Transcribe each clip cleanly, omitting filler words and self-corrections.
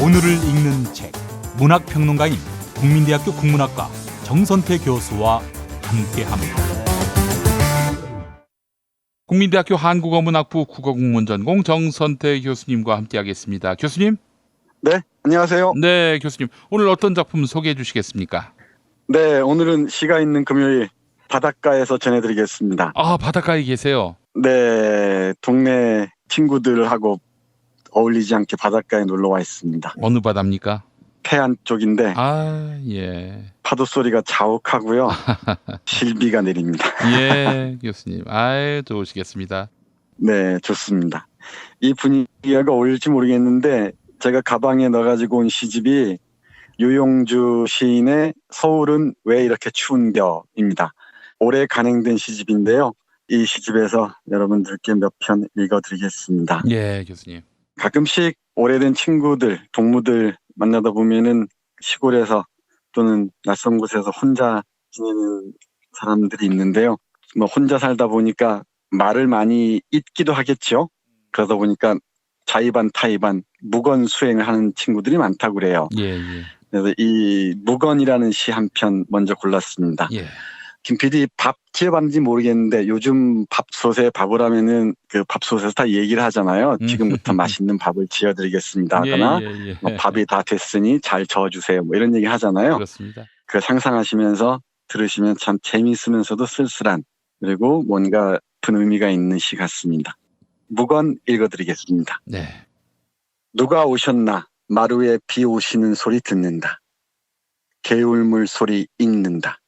오늘을 읽는 책, 문학평론가인 국민대학교 국문학과 정선태 교수와 함께합니다. 국민대학교 한국어문학부 국어국문 전공 정선태 교수님과 함께하겠습니다. 교수님? 네, 안녕하세요. 네, 교수님. 오늘 어떤 작품 소개해 주시겠습니까? 네, 오늘은 시가 있는 금요일 바닷가에서 전해드리겠습니다. 아, 바닷가에 계세요? 네, 동네 친구들하고 어울리지 않게 바닷가에 놀러 와 있습니다. 어느 바다입니까? 태안 쪽인데 아, 예. 파도 소리가 자욱하고요. 실비가 내립니다. 예, 교수님. 아유, 좋으시겠습니다. 네, 좋습니다. 이 분위기가 어울릴지 모르겠는데 제가 가방에 넣어가지고 온 시집이 유용주 시인의 서울은 왜 이렇게 추운겨입니다. 올해 간행된 시집인데요. 이 시집에서 여러분들께 몇 편 읽어드리겠습니다. 예, 교수님. 가끔씩 오래된 친구들, 동무들 만나다 보면은 시골에서 또는 낯선 곳에서 혼자 지내는 사람들이 있는데요. 뭐 혼자 살다 보니까 말을 많이 잊기도 하겠죠. 그러다 보니까 자의반 타의반 무건 수행을 하는 친구들이 많다고 그래요. 예, 예. 그래서 이 무건이라는 시 한 편 먼저 골랐습니다. 예. 김 PD 밥 지어봤는지 모르겠는데 요즘 밥솥에 밥을 하면은 그 밥솥에서 다 얘기를 하잖아요. 지금부터 맛있는 밥을 지어드리겠습니다 하거나 예. 뭐 밥이 다 됐으니 잘 저어주세요 뭐 이런 얘기 하잖아요. 그렇습니다. 그 상상하시면서 들으시면 참 재미있으면서도 쓸쓸한 그리고 뭔가 깊은 의미가 있는 시 같습니다. 무건 읽어드리겠습니다. 네. 누가 오셨나 마루에 비 오시는 소리 듣는다. 개울물 소리 읽는다.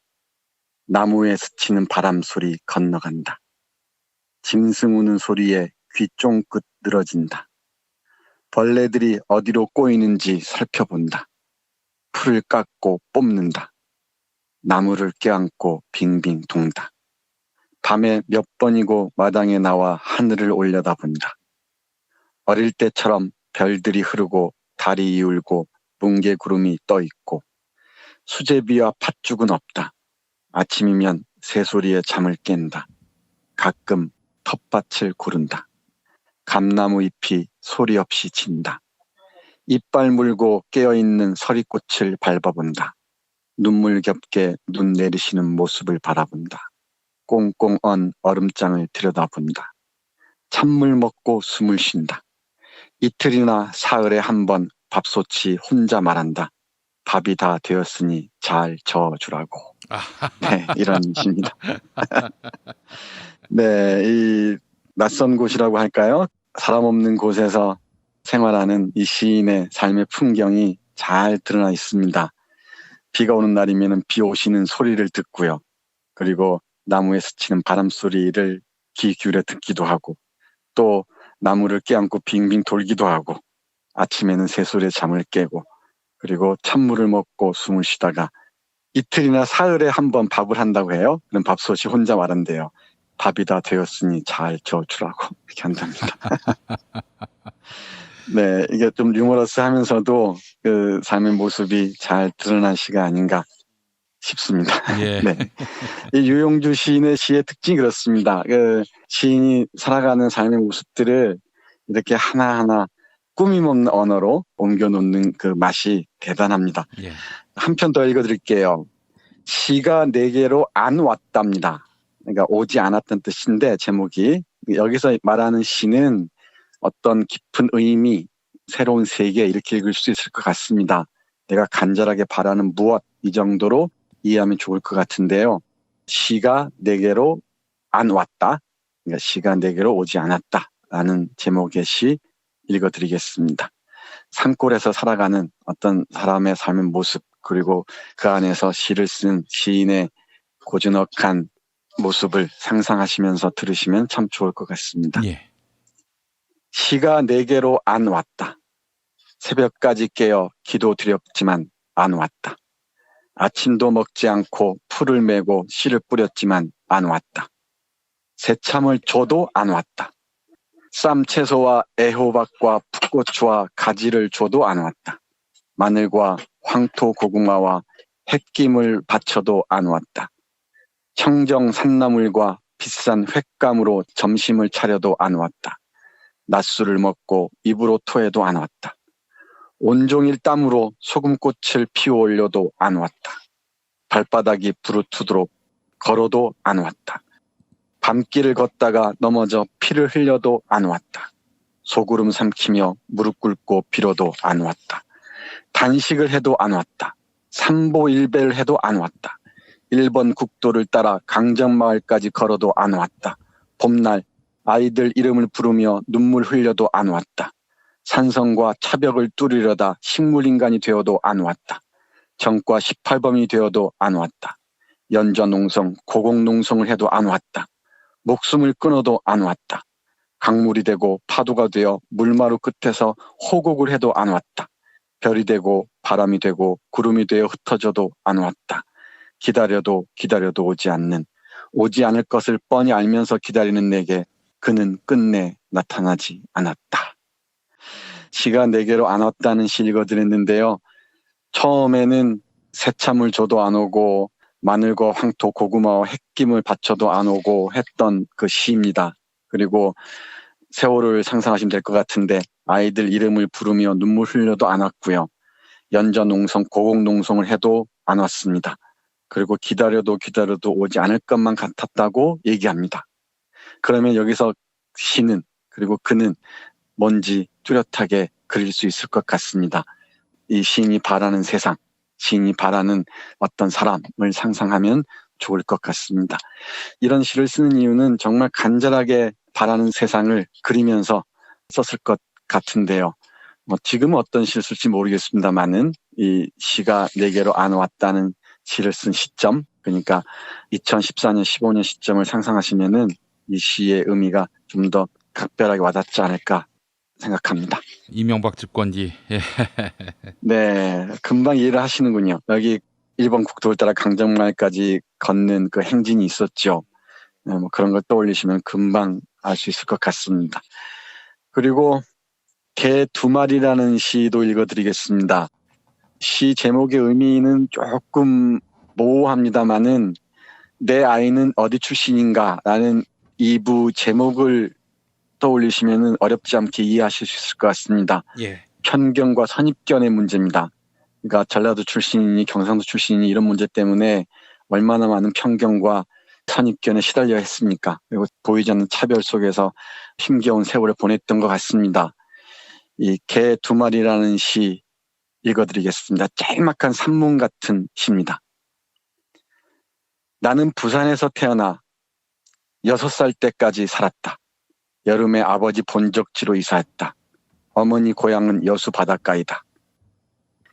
나무에 스치는 바람 소리 건너간다. 짐승 우는 소리에 귀 쫑긋 늘어진다. 벌레들이 어디로 꼬이는지 살펴본다. 풀을 깎고 뽑는다. 나무를 껴안고 빙빙 돈다. 밤에 몇 번이고 마당에 나와 하늘을 올려다본다. 어릴 때처럼 별들이 흐르고 달이 이울고 뭉게구름이 떠있고 수제비와 팥죽은 없다. 아침이면 새소리에 잠을 깬다. 가끔 텃밭을 고른다. 감나무 잎이 소리 없이 진다. 이빨 물고 깨어있는 서리꽃을 밟아본다. 눈물겹게 눈 내리시는 모습을 바라본다. 꽁꽁 언 얼음장을 들여다본다. 찬물 먹고 숨을 쉰다. 이틀이나 사흘에 한 번 밥솥이 혼자 말한다. 밥이 다 되었으니 잘 저어주라고. 네, 이런 시입니다. 네, 이 낯선 곳이라고 할까요? 사람 없는 곳에서 생활하는 이 시인의 삶의 풍경이 잘 드러나 있습니다. 비가 오는 날이면 비 오시는 소리를 듣고요. 그리고 나무에 스치는 바람 소리를 귀 기울여 듣기도 하고 또 나무를 껴안고 빙빙 돌기도 하고 아침에는 새소리에 잠을 깨고 그리고 찬물을 먹고 숨을 쉬다가 이틀이나 사흘에 한 번 밥을 한다고 해요. 그럼 밥솥이 혼자 말한대요. 밥이 다 되었으니 잘 저어주라고 이렇게 한답니다. 네, 이게 좀 유머러스하면서도 그 삶의 모습이 잘 드러난 시가 아닌가 싶습니다. 예. 네, 이 유용주 시인의 시의 특징이 그렇습니다. 그 시인이 살아가는 삶의 모습들을 이렇게 하나하나 꾸밈없는 언어로 옮겨놓는 그 맛이 대단합니다. 예. 한 편 더 읽어드릴게요. 시가 내게로 안 왔답니다. 그러니까 오지 않았던 뜻인데 제목이 여기서 말하는 시는 어떤 깊은 의미, 새로운 세계 이렇게 읽을 수 있을 것 같습니다. 내가 간절하게 바라는 무엇 이 정도로 이해하면 좋을 것 같은데요. 시가 내게로 안 왔다. 그러니까 시가 내게로 오지 않았다라는 제목의 시 읽어드리겠습니다. 산골에서 살아가는 어떤 사람의 삶의 모습 그리고 그 안에서 시를 쓴 시인의 고즈넉한 모습을 상상하시면서 들으시면 참 좋을 것 같습니다. 예. 시가 내게로 안 왔다. 새벽까지 깨어 기도드렸지만 안 왔다. 아침도 먹지 않고 풀을 메고 씨를 뿌렸지만 안 왔다. 새참을 줘도 안 왔다. 쌈 채소와 애호박과 풋고추와 가지를 줘도 안 왔다. 마늘과 황토 고구마와 햇김을 바쳐도 안 왔다. 청정 산나물과 비싼 횟감으로 점심을 차려도 안 왔다. 낮술을 먹고 입으로 토해도 안 왔다. 온종일 땀으로 소금꽃을 피워 올려도 안 왔다. 발바닥이 부르트도록 걸어도 안 왔다. 밤길을 걷다가 넘어져 피를 흘려도 안 왔다. 소구름 삼키며 무릎 꿇고 빌어도 안 왔다. 단식을 해도 안 왔다. 삼보일배를 해도 안 왔다. 1번 국도를 따라 강정마을까지 걸어도 안 왔다. 봄날 아이들 이름을 부르며 눈물 흘려도 안 왔다. 산성과 차벽을 뚫으려다 식물인간이 되어도 안 왔다. 정과 18범이 되어도 안 왔다. 연좌농성, 고공농성을 해도 안 왔다. 목숨을 끊어도 안 왔다. 강물이 되고 파도가 되어 물마루 끝에서 호곡을 해도 안 왔다. 별이 되고 바람이 되고 구름이 되어 흩어져도 안 왔다. 기다려도 기다려도 오지 않을 것을 뻔히 알면서 기다리는 내게 그는 끝내 나타나지 않았다. 시가 내게로 안 왔다는 시 읽어드렸는데요. 처음에는 새참을 줘도 안 오고 마늘과 황토, 고구마와 햇김을 바쳐도 안 오고 했던 그 시입니다. 그리고 세월을 상상하시면 될 것 같은데 아이들 이름을 부르며 눈물 흘려도 안 왔고요. 연좌농성, 고공농성을 해도 안 왔습니다. 그리고 기다려도 오지 않을 것만 같았다고 얘기합니다. 그러면 여기서 시는 그리고 그는 뭔지 뚜렷하게 그릴 수 있을 것 같습니다. 이 시인이 바라는 세상, 시인이 바라는 어떤 사람을 상상하면 좋을 것 같습니다. 이런 시를 쓰는 이유는 정말 간절하게 바라는 세상을 그리면서 썼을 것 같은데요. 지금은 어떤 시를 쓸지 모르겠습니다만은 이 시가 내게로 안 왔다는 시를 쓴 시점, 그러니까 2014년, 15년 시점을 상상하시면은 이 시의 의미가 좀 더 각별하게 와닿지 않을까 생각합니다. 이명박 집권기. 예. 네, 금방 이해를 하시는군요. 여기 1번 국도를 따라 강정마을까지 걷는 그 행진이 있었죠. 뭐 그런 걸 떠올리시면 금방 알 수 있을 것 같습니다. 그리고 개 2마리라는 시도 읽어드리겠습니다. 시 제목의 의미는 조금 모호합니다만은 내 아이는 어디 출신인가라는 2부 제목을 떠올리시면 어렵지 않게 이해하실 수 있을 것 같습니다. 예. 편견과 선입견의 문제입니다. 그러니까 전라도 출신이니 경상도 출신이니 이런 문제 때문에 얼마나 많은 편견과 선입견에 시달려 했습니까? 그리고 보이지 않는 차별 속에서 힘겨운 세월을 보냈던 것 같습니다. 이 개 2마리라는 시 읽어드리겠습니다. 짤막한 산문 같은 시입니다. 나는 부산에서 태어나 6살 때까지 살았다. 여름에 아버지 본적지로 이사했다. 어머니 고향은 여수 바닷가이다.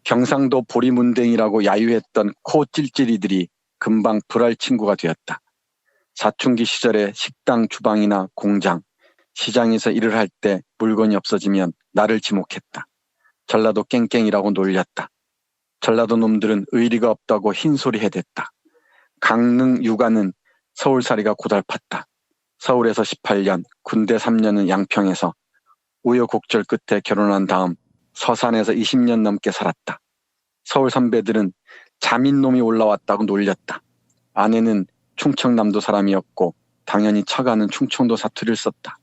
경상도 보리문댕이라고 야유했던 코 찔찔이들이 금방 불알 친구가 되었다. 사춘기 시절에 식당 주방이나 공장, 시장에서 일을 할 때 물건이 없어지면 나를 지목했다. 전라도 깽깽이라고 놀렸다. 전라도 놈들은 의리가 없다고 흰소리 해댔다. 강릉 육아는 서울살이가 고달팠다. 서울에서 18년, 군대 3년은 양평에서 우여곡절 끝에 결혼한 다음 서산에서 20년 넘게 살았다. 서울 선배들은 자민놈이 올라왔다고 놀렸다. 아내는 충청남도 사람이었고 당연히 처가는 충청도 사투리를 썼다.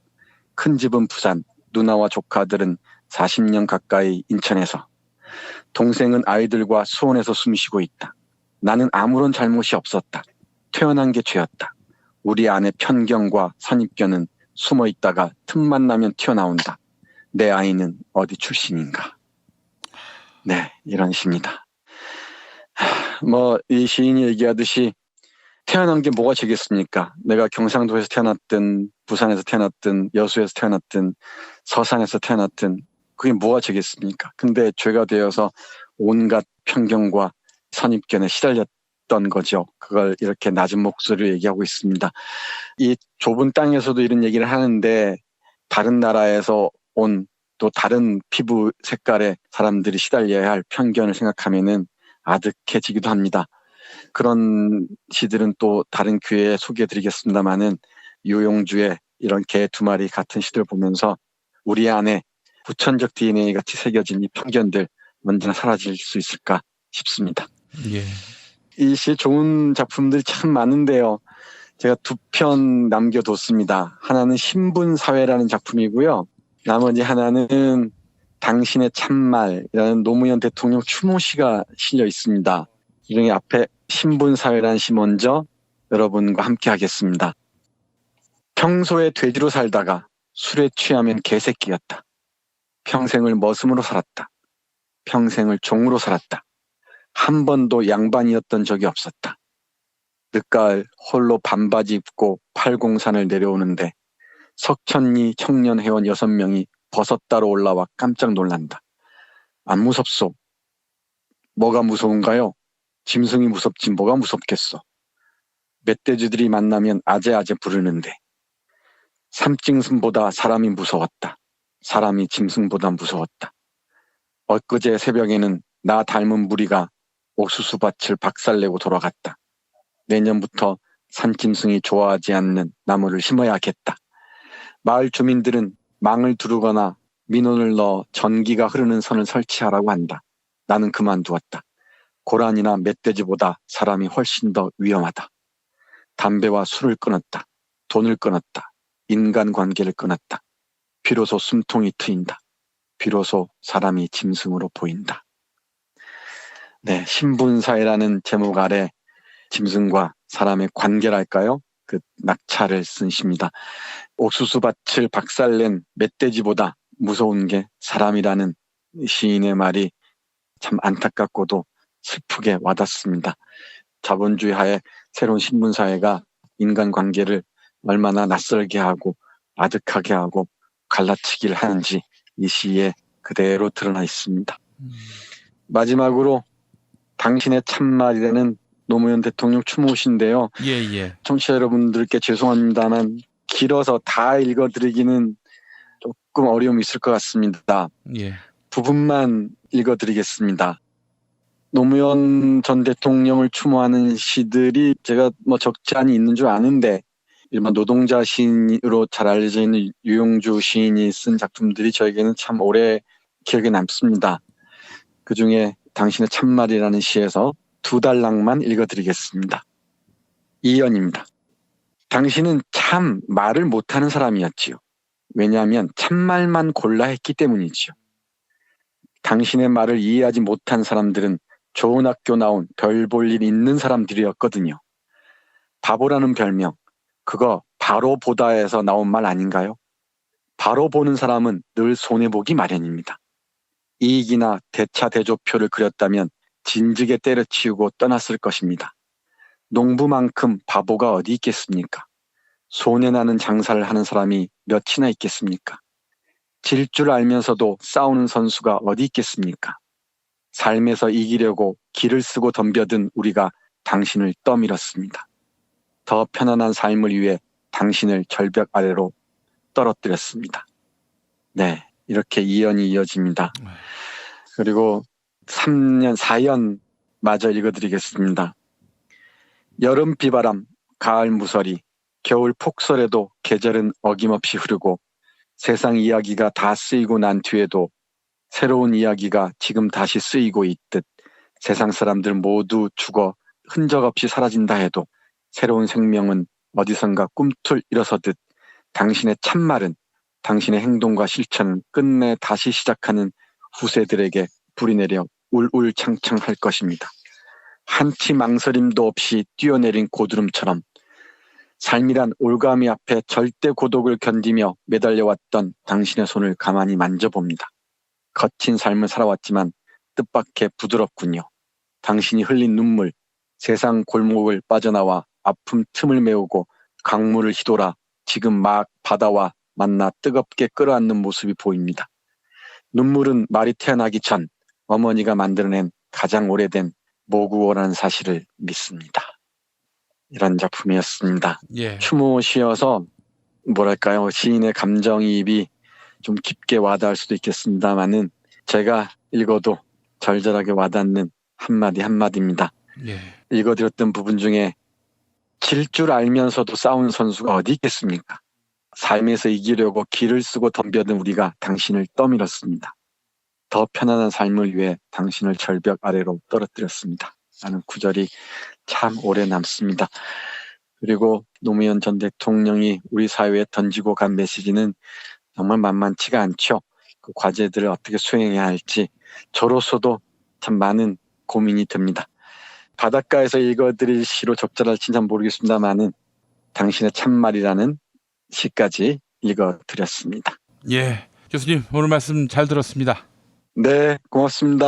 큰 집은 부산, 누나와 조카들은 40년 가까이 인천에서, 동생은 아이들과 수원에서 숨쉬고 있다. 나는 아무런 잘못이 없었다. 태어난 게 죄였다. 우리 안에 편견과 선입견은 숨어 있다가 틈만 나면 튀어나온다. 내 아이는 어디 출신인가? 네, 이런 시입니다. 이 시인이 얘기하듯이 태어난 게 뭐가 죄겠습니까? 내가 경상도에서 태어났든 부산에서 태어났든 여수에서 태어났든 서산에서 태어났든 그게 뭐가 죄겠습니까? 근데 죄가 되어서 온갖 편견과 선입견에 시달렸던 거죠. 그걸 이렇게 낮은 목소리로 얘기하고 있습니다. 이 좁은 땅에서도 이런 얘기를 하는데 다른 나라에서 온 또 다른 피부 색깔의 사람들이 시달려야 할 편견을 생각하면은 아득해지기도 합니다. 그런 시들은 또 다른 기회에 소개해드리겠습니다만은 유용주의 이런 개 2마리 같은 시들 보면서 우리 안에 후천적 DNA 같이 새겨진 이 편견들 언제나 사라질 수 있을까 싶습니다. 예. 이 시 좋은 작품들이 참 많은데요. 제가 2편 남겨뒀습니다. 하나는 신분사회라는 작품이고요. 나머지 하나는 당신의 참말이라는 노무현 대통령 추모시가 실려 있습니다. 이 중에 앞에 신분사회라는 시 먼저 여러분과 함께 하겠습니다. 평소에 돼지로 살다가 술에 취하면 개새끼였다. 평생을 머슴으로 살았다. 평생을 종으로 살았다. 한 번도 양반이었던 적이 없었다. 늦가을 홀로 반바지 입고 팔공산을 내려오는데 석천리 청년 회원 6명이 버섯 따러 올라와 깜짝 놀란다. 안 무섭소. 뭐가 무서운가요? 짐승이 무섭지 뭐가 무섭겠어. 멧돼지들이 만나면 아재아재 부르는데 삼짐승보다 사람이 무서웠다. 사람이 짐승보다 무서웠다. 엊그제 새벽에는 나 닮은 무리가 옥수수밭을 박살내고 돌아갔다. 내년부터 산짐승이 좋아하지 않는 나무를 심어야겠다. 마을 주민들은 망을 두르거나 민원을 넣어 전기가 흐르는 선을 설치하라고 한다. 나는 그만두었다. 고란이나 멧돼지보다 사람이 훨씬 더 위험하다. 담배와 술을 끊었다. 돈을 끊었다. 인간관계를 끊었다. 비로소 숨통이 트인다. 비로소 사람이 짐승으로 보인다. 네, 신분사회라는 제목 아래 짐승과 사람의 관계랄까요? 그 낙차를 쓴 시입니다. 옥수수밭을 박살낸 멧돼지보다 무서운 게 사람이라는 시인의 말이 참 안타깝고도 슬프게 와닿습니다. 자본주의 하에 새로운 신분사회가 인간관계를 얼마나 낯설게 하고 아득하게 하고 갈라치기를 하는지 이 시에 그대로 드러나 있습니다. 마지막으로 당신의 참말이라는 노무현 대통령 추모시인데요. 예. 청취자 여러분들께 죄송합니다만 길어서 다 읽어드리기는 조금 어려움이 있을 것 같습니다. 예. 부분만 읽어드리겠습니다. 노무현 전 대통령을 추모하는 시들이 제가 뭐 적지 않이 있는 줄 아는데 일반 노동자 시인으로 잘 알려져 있는 유영주 시인이 쓴 작품들이 저에게는 참 오래 기억에 남습니다. 그중에 당신의 참말이라는 시에서 2달락만 읽어드리겠습니다. 이연입니다. 당신은 참 말을 못하는 사람이었지요. 왜냐하면 참말만 골라 했기 때문이지요. 당신의 말을 이해하지 못한 사람들은 좋은 학교 나온 별 볼 일 있는 사람들이었거든요. 바보라는 별명, 그거 바로 보다에서 나온 말 아닌가요? 바로 보는 사람은 늘 손해보기 마련입니다. 이익이나 대차대조표를 그렸다면 진즉에 때려치우고 떠났을 것입니다. 농부만큼 바보가 어디 있겠습니까? 손해나는 장사를 하는 사람이 몇이나 있겠습니까? 질 줄 알면서도 싸우는 선수가 어디 있겠습니까? 삶에서 이기려고 기를 쓰고 덤벼든 우리가 당신을 떠밀었습니다. 더 편안한 삶을 위해 당신을 절벽 아래로 떨어뜨렸습니다. 네, 이렇게 2연이 이어집니다. 그리고 3년, 4연 마저 읽어드리겠습니다. 여름 비바람, 가을 무서리, 겨울 폭설에도 계절은 어김없이 흐르고 세상 이야기가 다 쓰이고 난 뒤에도 새로운 이야기가 지금 다시 쓰이고 있듯 세상 사람들 모두 죽어 흔적 없이 사라진다 해도 새로운 생명은 어디선가 꿈틀 일어서듯 당신의 참말은 당신의 행동과 실천은 끝내 다시 시작하는 후세들에게 불이 내려 울울창창할 것입니다. 한치 망설임도 없이 뛰어내린 고드름처럼 삶이란 올가미 앞에 절대 고독을 견디며 매달려왔던 당신의 손을 가만히 만져봅니다. 거친 삶을 살아왔지만 뜻밖의 부드럽군요. 당신이 흘린 눈물, 세상 골목을 빠져나와 아픔 틈을 메우고 강물을 휘돌아 지금 막 바다와 만나 뜨겁게 끌어안는 모습이 보입니다. 눈물은 말이 태어나기 전 어머니가 만들어낸 가장 오래된 모국어라는 사실을 믿습니다. 이런 작품이었습니다. 예. 추모시여서 뭐랄까요, 시인의 감정이입이 좀 깊게 와닿을 수도 있겠습니다만은 제가 읽어도 절절하게 와닿는 한마디 한마디입니다. 예. 읽어드렸던 부분 중에 질 줄 알면서도 싸우는 선수가 어디 있겠습니까? 삶에서 이기려고 기를 쓰고 덤벼든 우리가 당신을 떠밀었습니다. 더 편안한 삶을 위해 당신을 절벽 아래로 떨어뜨렸습니다. 라는 구절이 참 오래 남습니다. 그리고 노무현 전 대통령이 우리 사회에 던지고 간 메시지는 정말 만만치가 않죠. 그 과제들을 어떻게 수행해야 할지 저로서도 참 많은 고민이 듭니다. 바닷가에서 읽어드릴 시로 적절할지 잘 모르겠습니다만은 당신의 참말이라는 시까지 읽어드렸습니다. 예, 교수님 오늘 말씀 잘 들었습니다. 네, 고맙습니다.